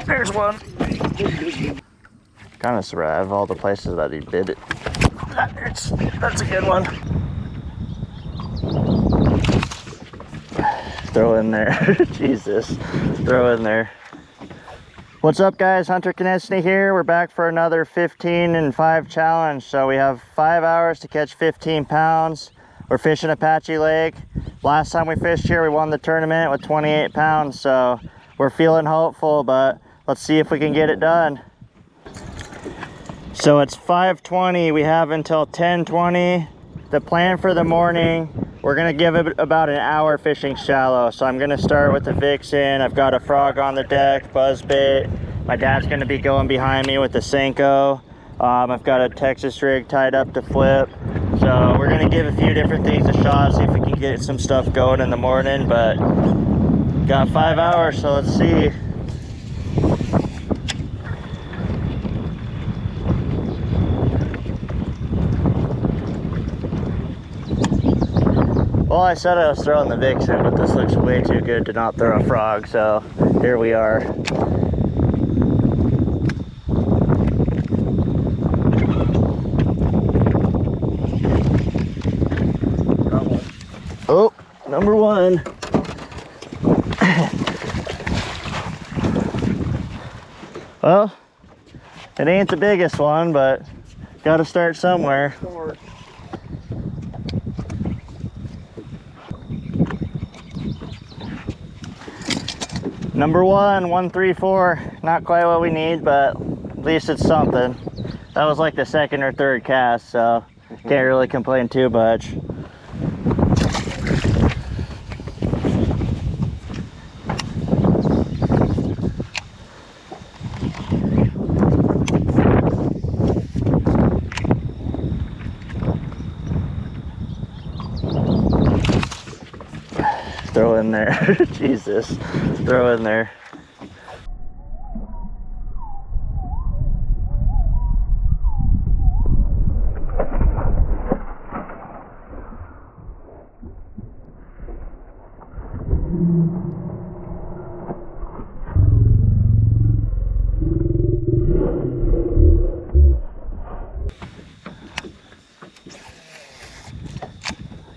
There's one. Kind of surprised of all the places that he did it. That's a good one. Throw in there. Jesus. Throw in there. What's up, guys? Hunter Konechny here. We're back for another 15 and 5 challenge. So we have 5 hours to catch 15 pounds. We're fishing Apache Lake. Last time we fished here, we won the tournament with 28 pounds. So we're feeling hopeful, but let's see if we can get it done. So it's 5:20. We have until 10:20. The plan for the morning, we're gonna give it about an hour fishing shallow. So I'm gonna start with the Vixen. I've got a frog on the deck, buzzbait. My dad's gonna be going behind me with the senko. I've got a Texas rig tied up to flip. So we're gonna give a few different things a shot, see if we can get some stuff going in the morning, but got 5 hours, so let's see. Well, I said I was throwing the Vixen, but this looks way too good to not throw a frog, so here we are. Oh, number one. Well, it ain't the biggest one, but gotta start somewhere. Number one, 134. Not quite what we need, but at least it's something. That was like the second or third cast, so can't really complain too much. Throw in there. Jesus. Throw in there.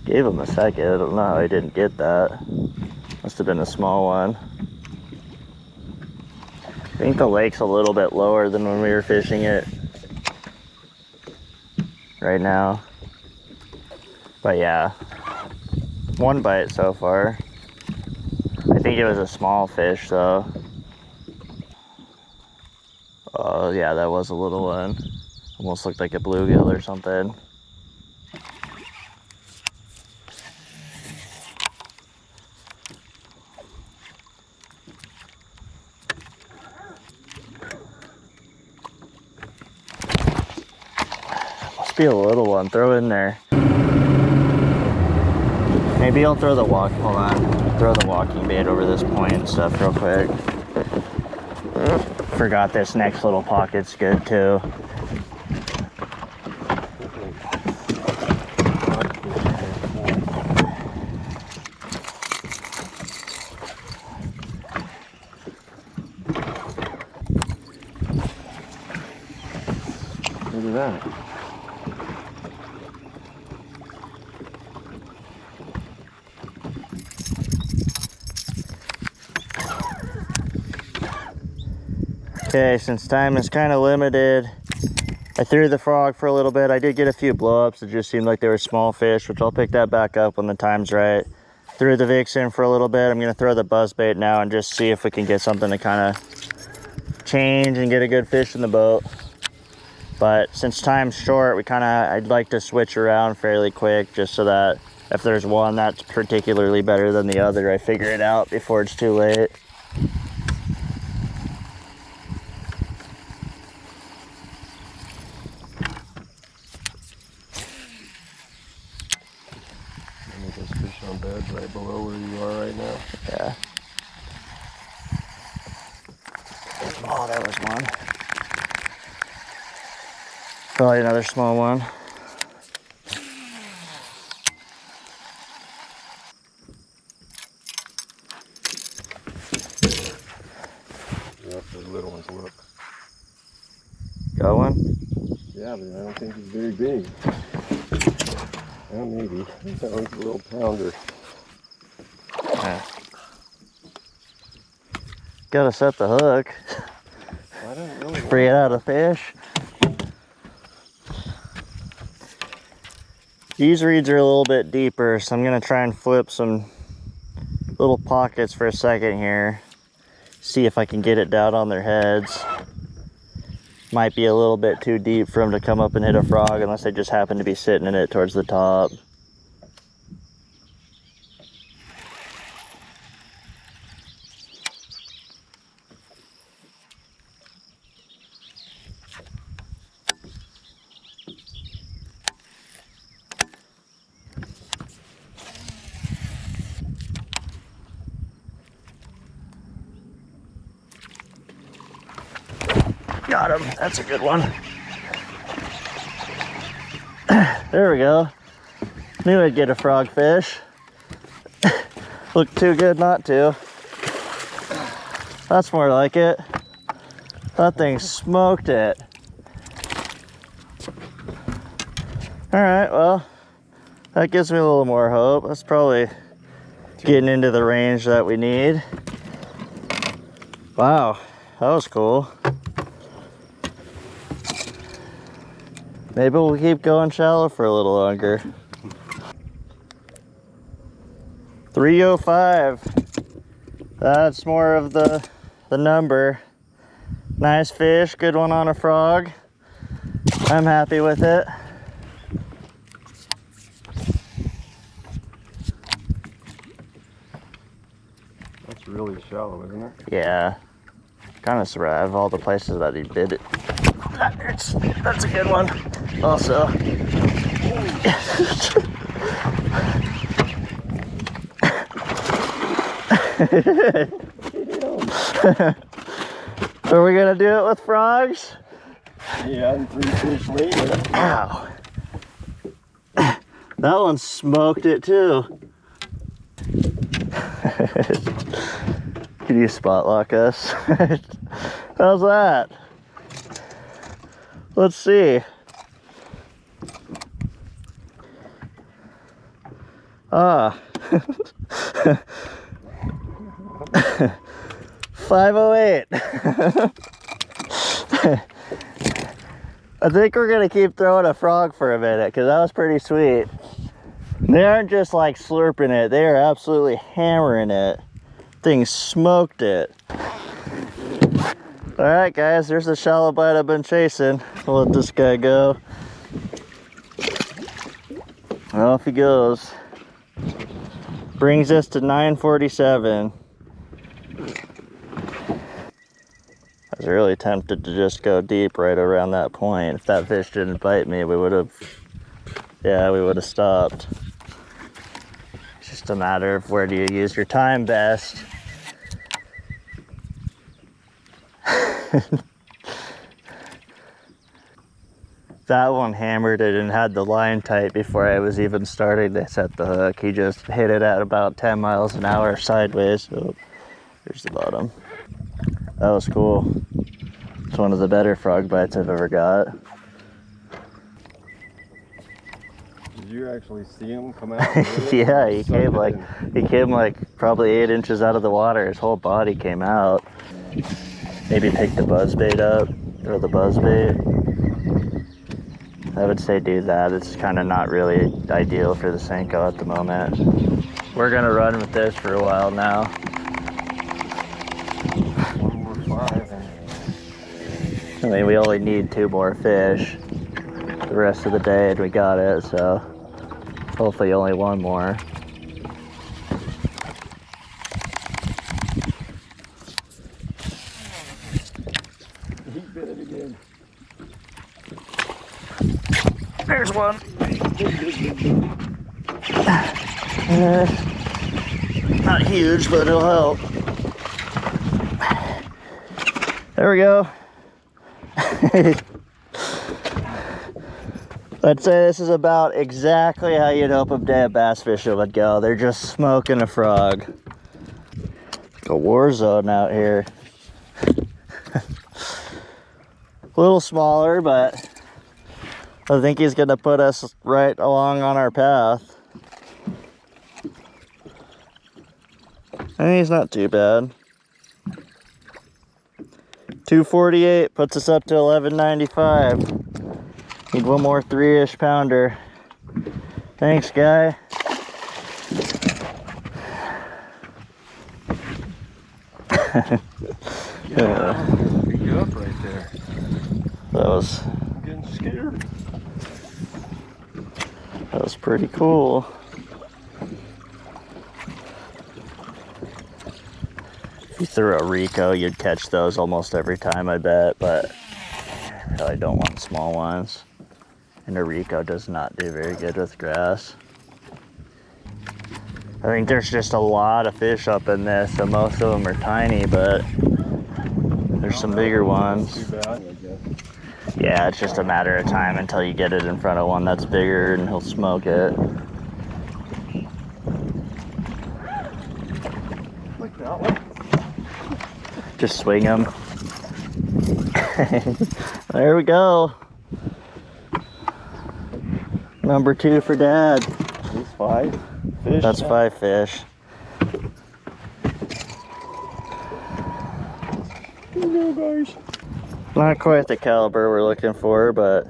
Gave him a second. I don't know how he didn't get that. Must have been a small one. I think the lake's a little bit lower than when we were fishing it right now. But yeah, one bite so far. I think it was a small fish though. Oh yeah, that was a little one. Almost looked like a bluegill or something. Be a little one. Throw in there. Maybe I'll throw the throw the walking bait over this point and stuff real quick. Forgot this next little pocket's good too. Look at that. Okay, since time is kind of limited, I threw the frog for a little bit. I did get a few blow-ups. It just seemed like they were small fish, which I'll pick that back up when the time's right. Threw the Vixen for a little bit. I'm gonna throw the buzzbait now and just see if we can get something to kind of change and get a good fish in the boat. But since time's short, I'd like to switch around fairly quick just so that if there's one that's particularly better than the other, I figure it out before it's too late. There's fish on bed right below where you are right now. Yeah. Oh, that was one. Probably another small one. Yep, there's little ones look. Got one? Yeah, but I don't think he's very big. Well, maybe. That one's a little pounder. Yeah. Gotta set the hook. I don't really Free it out of fish. These reeds are a little bit deeper, so I'm gonna try and flip some little pockets for a second here. See if I can get it down on their heads. Might be a little bit too deep for them to come up and hit a frog unless they just happen to be sitting in it towards the top. Got him. That's a good one. There we go. Knew I'd get a frogfish. Looked too good not to. That's more like it. That thing smoked it. All right, well, that gives me a little more hope. That's probably getting into the range that we need. Wow, that was cool. Maybe we'll keep going shallow for a little longer. 305. That's more of the number. Nice fish, good one on a frog. I'm happy with it. That's really shallow, isn't it? Yeah. Kind of survived all the places that he did it. That's a good one. Also. Are we gonna do it with frogs? Yeah, and 3 fish later. Ow. That one smoked it too. Can you spot lock us? How's that? Let's see. Ah. 508. I think we're gonna keep throwing a frog for a minute because that was pretty sweet. They aren't just like slurping it, they are absolutely hammering it. Thing smoked it. All right, guys, there's the shallow bite I've been chasing. I'll let this guy go. Off he goes. Brings us to 947. I was really tempted to just go deep right around that point. If that fish didn't bite me, we would have stopped. It's just a matter of where do you use your time best. That one hammered it and had the line tight before I was even starting to set the hook. He just hit it at about 10 miles an hour sideways. Oh, here's the bottom. That was cool. It's one of the better frog bites I've ever got. Did you actually see him come out? Yeah, he came like probably 8 inches out of the water. His whole body came out. Maybe pick the buzzbait up, throw the buzzbait. I would say do that. It's kind of not really ideal for the senko at the moment. We're gonna run with this for a while now. 1 more 5. I mean, we only need 2 more fish the rest of the day and we got it, so hopefully only 1 more. He bit it again. There's one. Not huge, but it'll help. There we go. I'd say this is about exactly how you'd hope a day of bass fishing would go. They're just smoking a frog. A war zone out here. A little smaller, but I think he's gonna put us right along on our path. And he's not too bad. 248 puts us up to 11.95. Need one more 3-ish pounder. Thanks, guy. Yeah, pick you up right there. I'm getting scared. That was pretty cool. If you threw a Rico, you'd catch those almost every time, I bet, but I really don't want small ones. And a Rico does not do very good with grass. I think there's just a lot of fish up in this, so most of them are tiny, but there's some bigger ones. Too bad, I guess. Yeah, it's just a matter of time until you get it in front of one that's bigger and he'll smoke it. Like that one. Just swing them. There we go. Number 2 for Dad. These 5 fish. That's 5 fish. Here we go, guys. Not quite the caliber we're looking for, but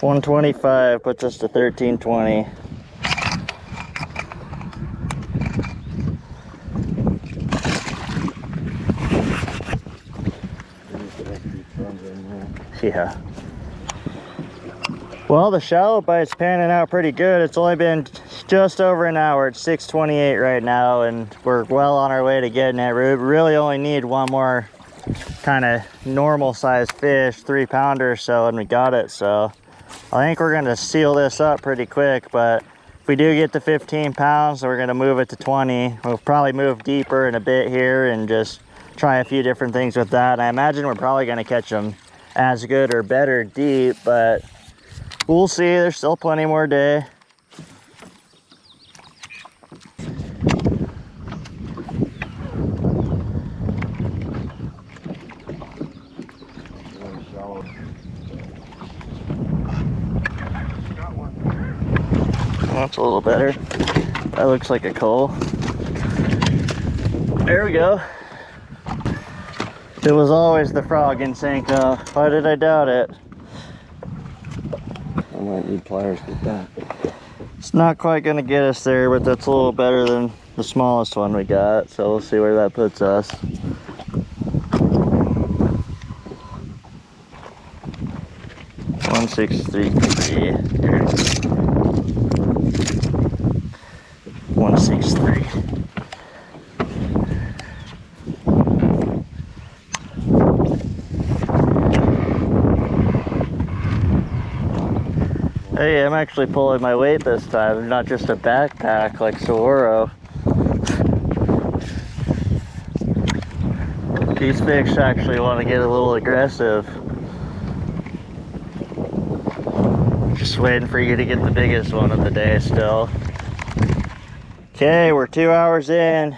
125 puts us to 1320. Yeah. Well, the shallow bite's panning out pretty good. It's only been just over an hour. It's 6:28 right now, and we're well on our way to getting it. We really only need one more kind of normal sized fish, 3-pounder or so, and we got it. So I think we're gonna seal this up pretty quick, but if we do get to 15 pounds, we're gonna move it to 20. We'll probably move deeper in a bit here and just try a few different things with that. I imagine we're probably gonna catch them as good or better deep, but we'll see. There's still plenty more day. That's a little better. That looks like a coal. There we go. It was always the frog in senko. Why did I doubt it? I might need pliers to get that. It's not quite gonna get us there, but that's a little better than the smallest one we got. So we'll see where that puts us. $163. 163. Hey, I'm actually pulling my weight this time, not just a backpack like Saguaro. These fish actually want to get a little aggressive. Just waiting for you to get the biggest one of the day still. Okay, we're 2 hours in.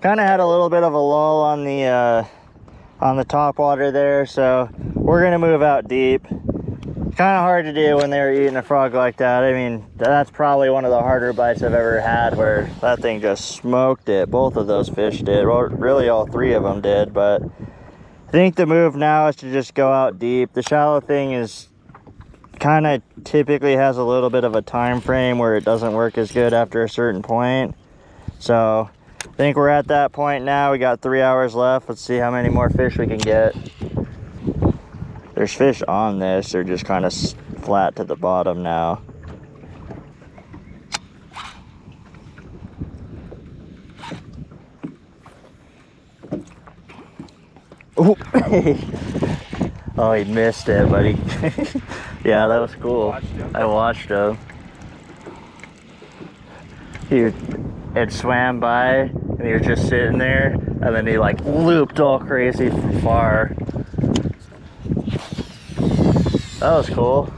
Kind of had a little bit of a lull on the topwater there, so we're gonna move out deep. Kind of hard to do when they were eating a frog like that. I mean, that's probably one of the harder bites I've ever had, where that thing just smoked it. Both of those fish did. Well, really all 3 of them did, but I think the move now is to just go out deep. The shallow thing is kind of typically has a little bit of a time frame where it doesn't work as good after a certain point. So I think we're at that point now. We got 3 hours left. Let's see how many more fish we can get. There's fish on this. They're just kind of flat to the bottom now. Oh, oh, he missed it, buddy. Yeah, that was cool. I watched him. It swam by, and he was just sitting there, and then he like looped all crazy from far. That was cool.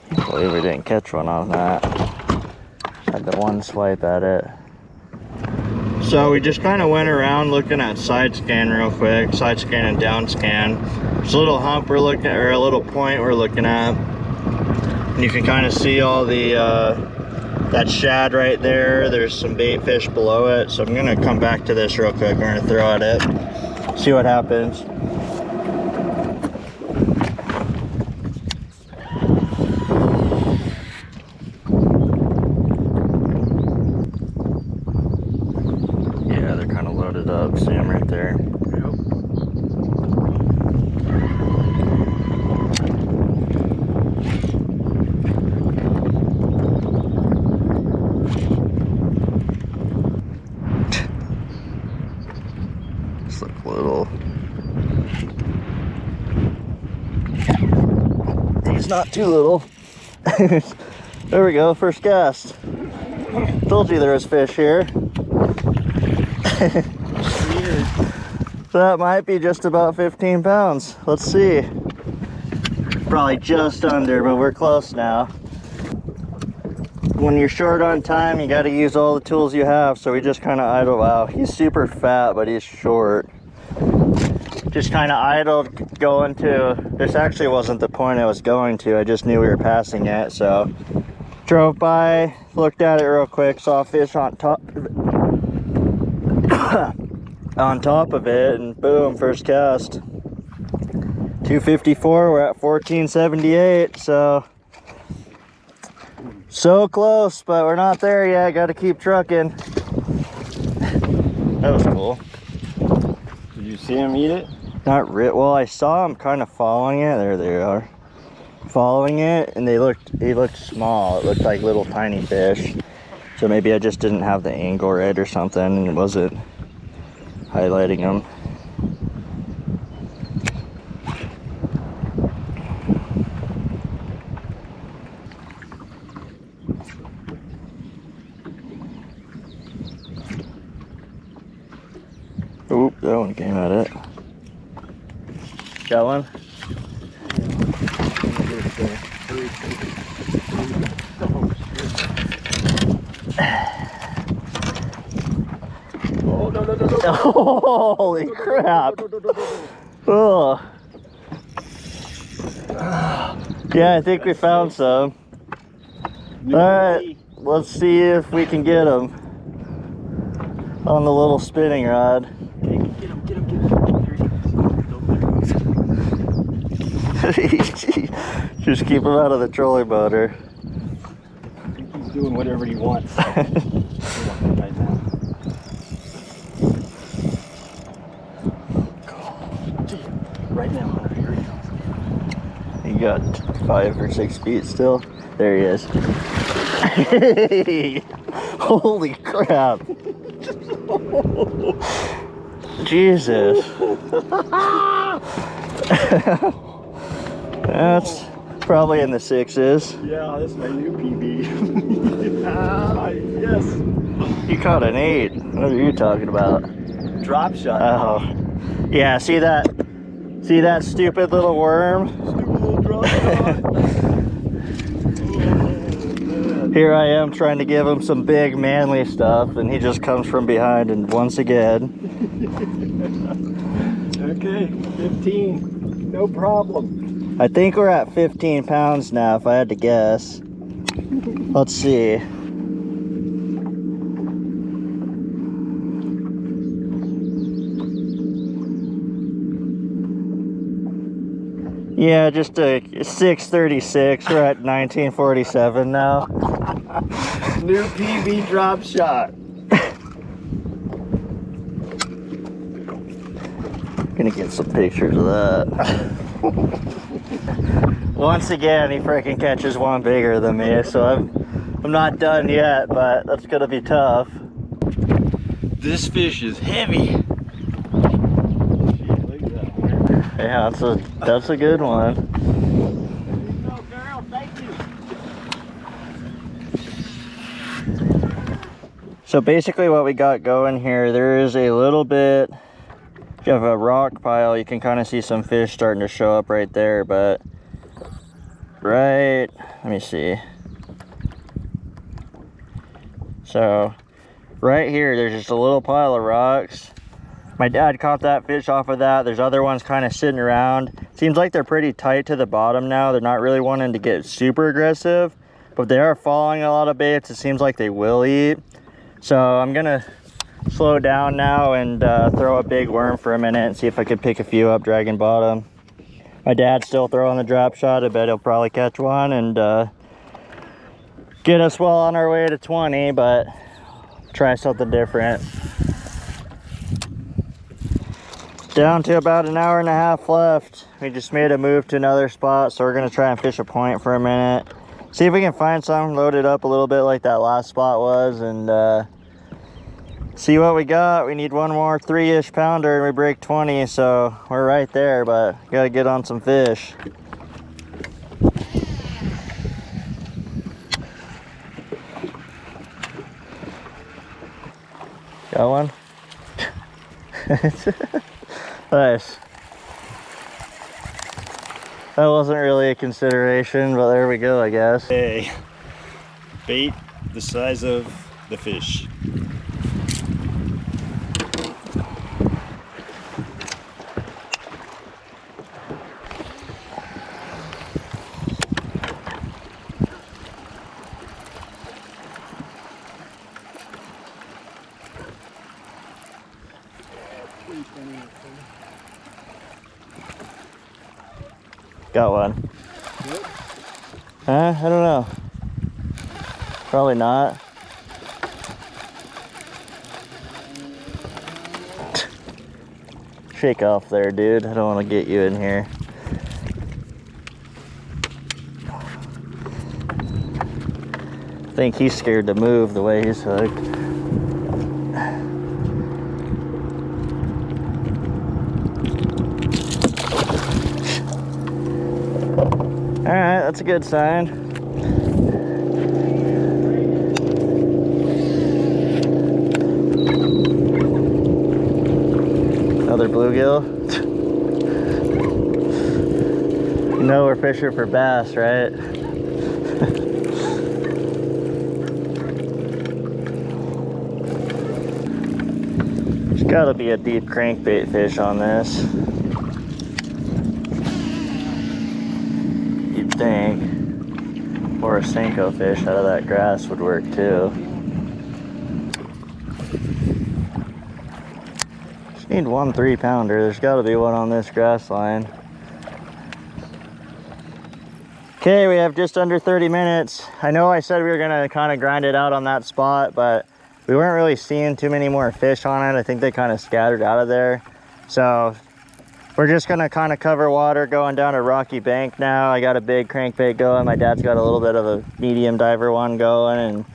Can't believe we didn't catch one on that. Had the one swipe at it. So we just kind of went around looking at side scan real quick, side scan and down scan. There's a little hump we're looking at, or a little point we're looking at. And you can kind of see all the, that shad right there. There's some bait fish below it. So I'm gonna come back to this real quick. We're gonna throw at it, see what happens. Yeah, they're kind of loaded up. See them right there. Little. He's not too little. There we go, first cast. Told you there was fish here. So that might be just about 15 pounds. Let's see. Probably just under, but we're close now. When you're short on time, you got to use all the tools you have. So we just kind of idle. Wow, he's super fat, but he's short. Just kind of idled going to, this actually wasn't the point I was going to, I just knew we were passing it, so drove by, looked at it real quick, saw fish on top of it, on top of it, and boom, first cast. 254, we're at 1478, so close, but we're not there yet, gotta keep trucking. That was cool. Did you see him eat it? Not well, I saw him kind of following it. There they are. Following it, and he looked small. It looked like little tiny fish. So maybe I just didn't have the angle right or something, and it wasn't highlighting them. Oop, that one came at it. Got one? Oh, no. Holy crap. Oh. Yeah, I think we found some. Alright, let's see if we can get them on the little spinning rod. Get him. Just keep him out of the trolling motor. I think he's doing whatever he wants right now. Right now, Hunter, here he comes. He got 5 or 6 feet still. There he is. Holy crap. Jesus. That's probably in the 6s. Yeah, this is my new PB. Yes. You caught an 8. What are you talking about? Drop shot. Oh. Yeah, see that stupid little worm? Stupid little drop shot. Here I am trying to give him some big manly stuff, and he just comes from behind, and once again. Okay, 15. No problem. I think we're at 15 pounds now, if I had to guess. Let's see. Yeah, just a 636. We're at 1947 now. New PB drop shot. Gonna get some pictures of that. Once again, he freaking catches one bigger than me, so I'm not done yet, but that's gonna be tough. This fish is heavy. Yeah, that's a good one. Go, girl, thank you. So basically what we got going here, there is a little bit of a rock pile. You can kind of see some fish starting to show up right there, but let me see. So right here, there's just a little pile of rocks. My dad caught that fish off of that. There's other ones kind of sitting around. Seems like they're pretty tight to the bottom now. They're not really wanting to get super aggressive, but they are following a lot of baits. It seems like they will eat. So I'm gonna slow down now and throw a big worm for a minute and see if I could pick a few up dragging bottom. My dad's still throwing the drop shot. I bet he'll probably catch one and get us well on our way to 20, but try something different. Down to about an hour and a half left. We just made a move to another spot, so we're gonna try and fish a point for a minute. See if we can find some loaded up a little bit like that last spot was, and see what we got. We need one more 3-ish pounder and we break 20, so we're right there, but gotta get on some fish. Got one? Nice. That wasn't really a consideration, but there we go, I guess. Hey, bait the size of the fish. Got one. Huh? I don't know. Probably not. Shake off there, dude. I don't want to get you in here. I think he's scared to move the way he's hooked. All right, that's a good sign. Another bluegill. You know we're fishing for bass, right? There's gotta be a deep crankbait fish on this. Think, or a senko fish out of that grass would work too. Just need one 3-pounder. There's got to be one on this grass line. Okay, we have just under 30 minutes. I know I said we were gonna kind of grind it out on that spot, but we weren't really seeing too many more fish on it. I think they kind of scattered out of there. So we're just gonna kind of cover water going down a rocky bank now. I got a big crankbait going. My dad's got a little bit of a medium diver one going, and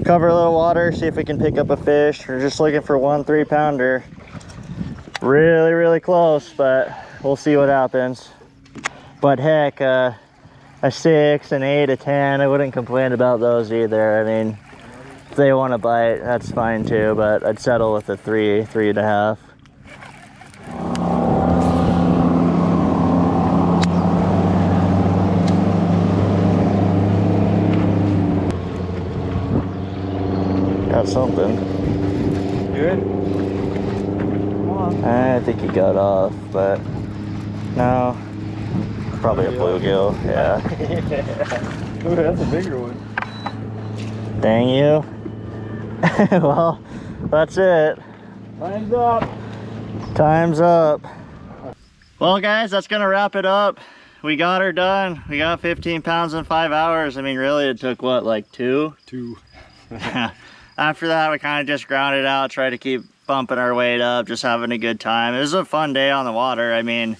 cover a little water, see if we can pick up a fish. We're just looking for one 3-pounder. Really, really close, but we'll see what happens. But heck, a 6, an 8, a 10, I wouldn't complain about those either. I mean, if they want to bite, that's fine too, but I'd settle with a 3, 3.5. Got something. Good? Come on. I think he got off, but no. Probably a bluegill, yeah. Ooh, that's a bigger one. Dang you. Well, that's it. Time's up. Time's up. Well, guys, that's gonna wrap it up. We got her done. We got 15 pounds in 5 hours. I mean, really, it took what, like 2? 2. After that, we kind of just ground it out, tried to keep bumping our weight up, just having a good time. It was a fun day on the water. I mean,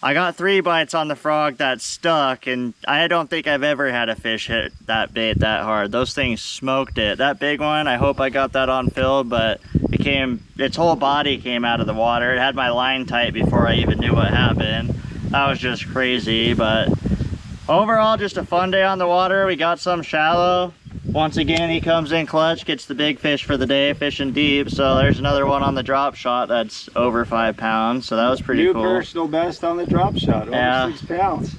I got 3 bites on the frog that stuck, and I don't think I've ever had a fish hit that bait that hard. Those things smoked it. That big one, I hope I got that on film, but its whole body came out of the water. It had my line tight before I even knew what happened. That was just crazy, but overall, just a fun day on the water. We got some shallow. Once again, he comes in clutch, gets the big fish for the day, fishing deep. So there's another one on the drop shot that's over 5 pounds. So that was pretty cool. New personal best on the drop shot, over 6 pounds.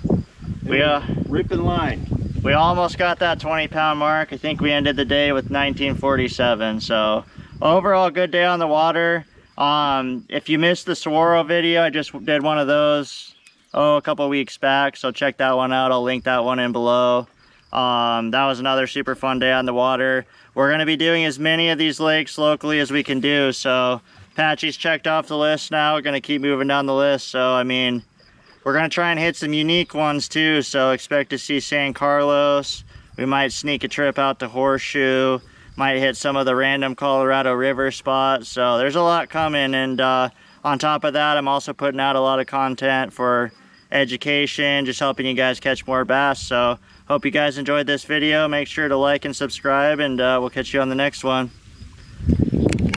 We ripping line. we almost got that 20-pound mark. I think we ended the day with 1947. So overall, good day on the water. If you missed the Saguaro video, I just did one of those a couple weeks back, so check that one out. I'll link that one in below. That was another super fun day on the water. We're going to be doing as many of these lakes locally as we can do. So Apache's checked off the list now. We're going to keep moving down the list. So I mean, we're going to try and hit some unique ones too. So expect to see San Carlos. We might sneak a trip out to Horseshoe. Might hit some of the random Colorado River spots. So there's a lot coming. And on top of that, I'm also putting out a lot of content for education, just helping you guys catch more bass. So hope you guys enjoyed this video. Make sure to like and subscribe, and we'll catch you on the next one.